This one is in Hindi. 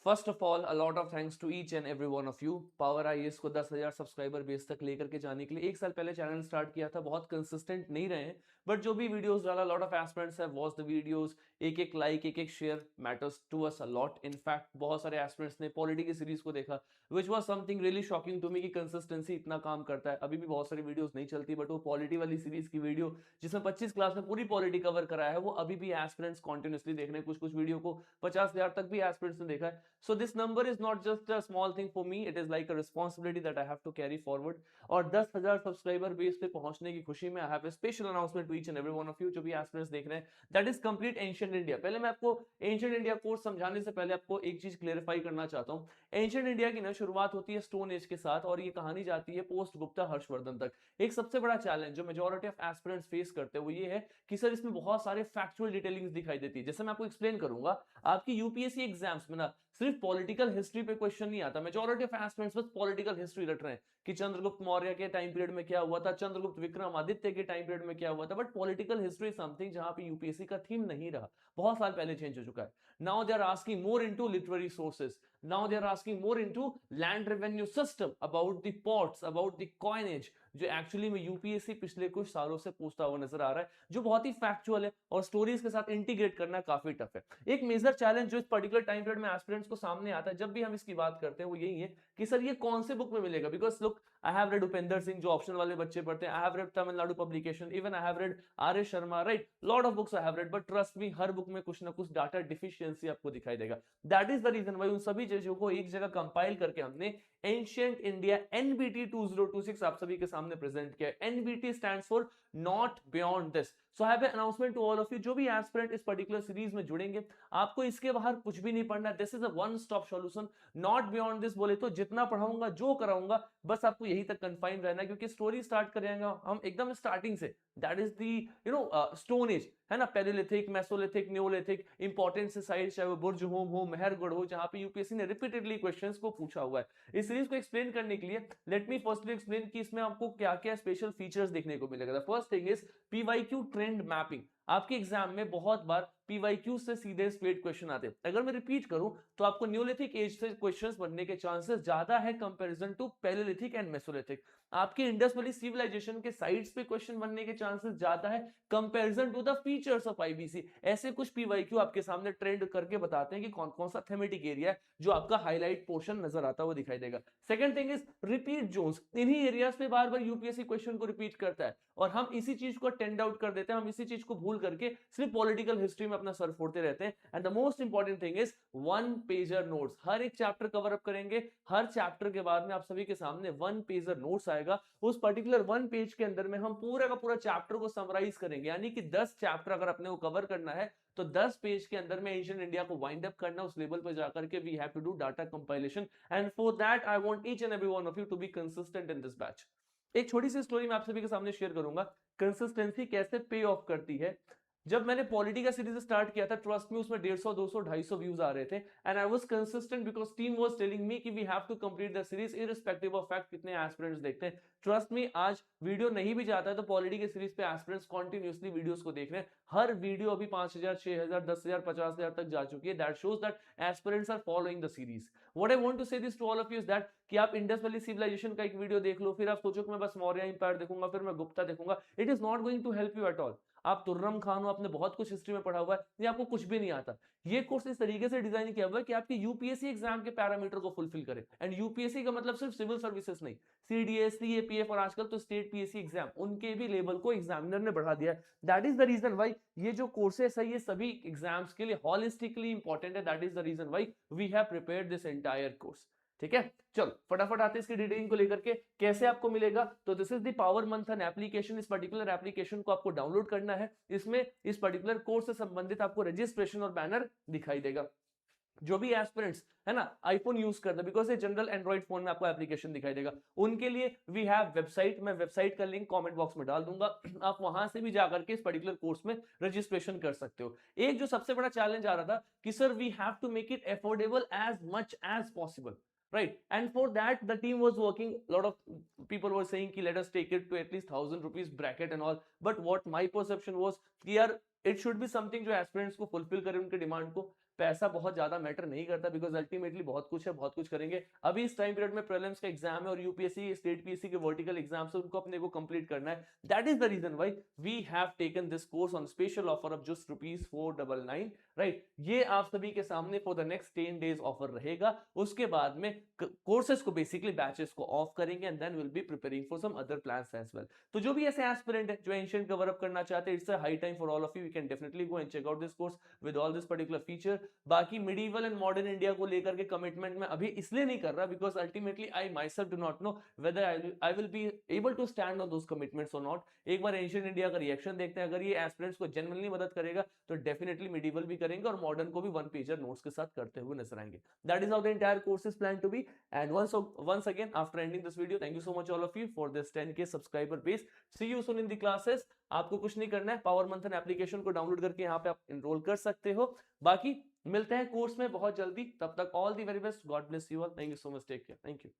First of all, a lot of thanks to each and every one of you. Power IAS को 10,000 सब्सक्राइबर बेस तक लेकर के जाने के लिए 1 साल पहले चैनल स्टार्ट किया था। बहुत कंसिस्टेंट नहीं रहे हैं, बट जो भी वीडियोस डाला, lot of aspirants have watched the videos. एक एक लाइक, एक एक share matters to us a lot. In fact बहुत सारे एस्पिरेंट्स ने पॉलिटी की सीरीज को देखा, which was something really shocking to me कि कंसिस्टेंसी इतना काम करता है। अभी भी बहुत सारी वीडियोस नहीं चलती, बट वो पॉलिटी वाली सीरीज की वीडियो जिसमें 25 क्लास में पूरी पॉलिटी कवर कराया है, वो अभी भी एस्पिरेंट्स कंटिन्यूअसली देख रहे हैं। कुछ कुछ वीडियो को 50,000 तक भी एस्पिरेंट्स ने देखा है। So this number is not just a small thing for me, it is like a responsibility that I have to carry forward. और 10,000 सब्सक्राइबर बेस पे पहुंचने की खुशी में I have a special announcement to each and every one of you जो भी एस्पिरेंट्स देख रहे हैं, that is complete ancient India। पहले मैं आपको एंशिएंट इंडिया कोर्स समझाने से पहले आपको एक चीज क्लेरिफाई करना चाहता हूँ। एंशिएंट इंडिया की ना शुरुआत होती है स्टोन एज के साथ, और ये कहानी जाती है पोस्ट गुप्ता हर्षवर्धन तक। एक सबसे बड़ा चैलेंज जो मेजोरिटी ऑफ एस्पिरेंट्स फेस करते हैं वो ये है कि सर इसमें बहुत सारे फैक्चुअल डिटेलिंग्स दिखाई देती है। जैसे मैं आपको एक्सप्लेन करूंगा, आपकी यूपीएससी एग्जाम्स में ना सिर्फ पॉलिटिकल हिस्ट्री पे क्वेश्चन नहीं आता। मेजॉरिटी ऑफ एस्पिरेंट्स बस पॉलिटिकल हिस्ट्री रट रहे हैं कि चंद्रगुप्त मौर्य के टाइम पीरियड में क्या हुआ था, चंद्रगुप्त विक्रमादित्य के टाइम पीरियड में क्या हुआ था। बट पॉलिटिकल हिस्ट्री समथिंग जहां पे यूपीएससी का थीम नहीं रहा, बहुत साल पहले चेंज हो चुका है। Now they are asking more into literary sources, now they are asking more into land revenue system, about the ports, about the coinage, जो एक्चुअली में यूपीएससी पिछले कुछ सालों से पूछता हुआ नजर आ रहा है, जो बहुत ही फैक्चुअल है और स्टोरीज के साथ इंटीग्रेट करना काफी टफ है। एक मेजर चैलेंज जो इस पर्टिकुलर टाइम पीरियड में एस्पिरेंट्स को सामने आता है जब भी हम इसकी बात करते हैं वो यही है कि सर ये कौन से बुक में मिलेगा। Because look, I have read Upinder Singh जो ऑप्शन वाले बच्चे पढ़ते हैं, I have read Tamil Nadu publication, even I have read R S Sharma, right, lot of books I have read, but trust me हर बुक में कुछ ना कुछ डाटा डिफिशियंसी आपको दिखाई देगा। That is the reason why उन सभी चीजों को एक जगह कंपाइल करके हमने एंशिएंट इंडिया एनबीटी 2026 आप सभी के सामने प्रेजेंट किया। NBT stands for not beyond this. So I have an announcement to all of you, जो भी एस्पिरेंट इस पर्टिकुलर सीरीज में जुड़ेंगे, आपको इसके बाहर कुछ भी नहीं पढ़ना। This is a one stop solution. Not beyond this बोले तो जितना पढ़ाऊंगा, जो कराऊंगा, बस आपको यही तक कन्फाइन रहना है, क्योंकि स्टोरी स्टार्ट करेंगे हम एकदम स्टार्टिंग से। That is the stone age, है ना, पैलेलिथिक, मेसोलिथिक, न्योलिथिक, इंपॉर्टेंट से साइड, चाहे वो बुर्ज हो, मेहरगढ़ हो, जहां पे यूपीएससी ने रिपीटेडली क्वेश्चंस को पूछा हुआ है। इस सीरीज को एक्सप्लेन करने के लिए लेट मी फर्स्टली एक्सप्लेन कि इसमें आपको क्या क्या स्पेशल फीचर्स देखने को मिलेगा। First thing is PYQ trend mapping. आपके एग्जाम में बहुत बार पीवाईक्यू से सीधे स्ट्रेट क्वेश्चन आते हैं। अगर मैं रिपीट करूं तो आपको न्यूलिथिक एज से क्वेश्चंस बनने के चांसेस ज्यादा है comparison to palaeolithic and mesolithic. आपके इंडस वैली सिविलाइजेशन के साइट्स पे क्वेश्चन बनने के चांसेस ज्यादा है comparison to the features of IBC. ऐसे कुछ पीवाईक्यू आपके सामने ट्रेंड करके बताते हैं कि कौन कौन सा थेमेटिक एरिया है जो आपका हाईलाइट पोर्शन नजर आता हुआ दिखाई देगा। Second thing is repeat zones. इन्हीं एरियाज पे बार बार यूपीएससी क्वेश्चन को रिपीट करता है और हम इसी चीज को टेंड आउट कर देते हैं, हम इसी चीज को भूल करके सिर्फ पॉलिटिकल हिस्ट्री में अपना सर फोड़ते रहते हैं। And the most important thing is one pager notes. हर एक चैप्टर कवर अप करेंगे, हर चैप्टर के बाद में आप सभी के सामने वन पेजर नोट्स आएगा। उस पर्टिकुलर वन पेज के अंदर में हम पूरा का पूरा चैप्टर को समराइज करेंगे, यानी कि 10 चैप्टर अगर अपने को कवर करना है तो 10 पेज के अंदर में एंशिएंट इंडिया को वाइंड अप करना। उस लेवल पर जाकर के we have to do data compilation, and for that I want each and every one of you to be consistent in this batch. एक छोटी सी स्टोरी मैं आप सभी के सामने शेयर करूंगा, कंसिस्टेंसी कैसे पे ऑफ करती है। जब मैंने पॉलिटी का सीरीज स्टार्ट किया था, ट्रस्ट में उसमें 150, 200, 250 व्यूज आ रहे थे, and I was consistent because team was telling me कि we have to complete the series irrespective of fact कितने एस्पिरेंट्स देखते हैं। ट्रस्ट मी, आज वीडियो नहीं भी जाता है तो पॉलिटी के सीरीज पे एस्पिरेंट्स कंटिन्यूअसली वीडियोस को देख रहे हैं। हर वीडियो अभी 5,000, 6,000, 10,000, 50,000 तक जा चुकी है। That shows that aspirants are following the series. What I want to say this to all of you is that कि आप इंडस वैली सिविलाइजेशन का एक वीडियो देख लो, फिर आप सोचो कि मैं बस मौर्य इंपायर देखूंगा, फिर मैं गुप्ता देखूंगा। It is not going to help you at all. आप तुर्रम खान हो, आपने बहुत कुछ हिस्ट्री में पढ़ा हुआ है, ये आपको कुछ भी नहीं आता। ये कोर्स इस तरीके से डिजाइन किया हुआ है कि आपके यूपीएससी एग्जाम के पैरामीटर को फुलफिल करे। एंड यूपीएससी का मतलब सिर्फ सिविल सर्विसेज नहीं, सीडीएस, सीएपीएफ और आजकल तो स्टेट पीएससी एग्जाम, उनके भी लेवल को एग्जामिनर ने बढ़ा दिया है। That is the reason why ये जो कोर्सेस है ये सभी एग्जाम्स के लिए हॉलिस्टिकली इंपॉर्टेंट है। That is the reason why we have prepared this entire course. ठीक है, चलो फटाफट आते हैं इसकी डिटेलिंग को लेकर के कैसे आपको मिलेगा। तो दिस इज द पावर मंथन एप्लीकेशन। इस पर्टिकुलर एप्लीकेशन को आपको डाउनलोड करना है। इसमें इस पर्टिकुलर कोर्स से संबंधित आपको रजिस्ट्रेशन और बैनर दिखाई देगा। जो भी एस्पिरेंट्स है ना आईफोन यूज करते हैं, बिकॉज ये जनरल एंड्रॉइड फोन में आपको एप्लीकेशन दिखाई देगा, उनके लिए वी हैव वेबसाइट। मैं वेबसाइट का लिंक कमेंट बॉक्स में डाल दूंगा, आप वहां से भी जाकर के इस पर्टिकुलर कोर्स में रजिस्ट्रेशन कर सकते हो। एक जो सबसे बड़ा चैलेंज आ रहा था कि sir we have to make it affordable as much as possible, right? And for that the team was working, a lot of people were saying ki let us take it to at least 1,000 rupees bracket and all, but what my perception was कि यार it should be something जो aspirants को fulfill करे उनके डिमांड को। पैसा बहुत ज्यादा मैटर नहीं करता, बिकॉज अल्टीमेटली बहुत कुछ है, बहुत कुछ करेंगे। अभी इस टाइम पीरियड में प्रीलिम्स का एग्जाम है और यूपीएससी स्टेट पीएससी के वर्टिकल एग्जाम से उनको अपने को कंप्लीट करना है। That is the reason why we have taken this course on special offer of just ₹499, right. ये आप सभी के सामने for the next 10 days offer रहेगा। उसके बाद में कोर्सेज को बेसिकली बैचेस को ऑफ करेंगे and then will be preparing for some other plans as well. तो जो भी ऐसे एस्पिरेंट है जो एंशिएंट कवर अप करना चाहते हैं, it's a high time for all of you, you can definitely go and check out this course with all this particular feature. बाकी मिडिवल एंड मॉडर्न इंडिया को लेकर के कमिटमेंट में अभी इसलिए नहीं कर रहा because ultimately I myself do not know whether I will be able to stand on those commitments और नॉट। एक बार एंशिएंट इंडिया का रिएक्शन देखते हैं, अगर ये एस्पिरेंट्स को जेन्युइनली मदद करेगा तो डेफिनेटली मिडिवल भी करेंगे और मॉडर्न को भी वन पेजर नोट्स के साथ करते हुए नजर आएंगे। That is how the entire course is plan to be. And once again, after ending this video, thank you so much all of you for this 10K subscriber base. See you soon in the classes. आपको कुछ नहीं करना है, पावर मंथन एप्लीकेशन को डाउनलोड करके यहाँ पे आप एनरोल कर सकते हो। बाकी मिलते हैं कोर्स में बहुत जल्दी, तब तक all the very best, God bless you all, thank you so much, take care, thank you.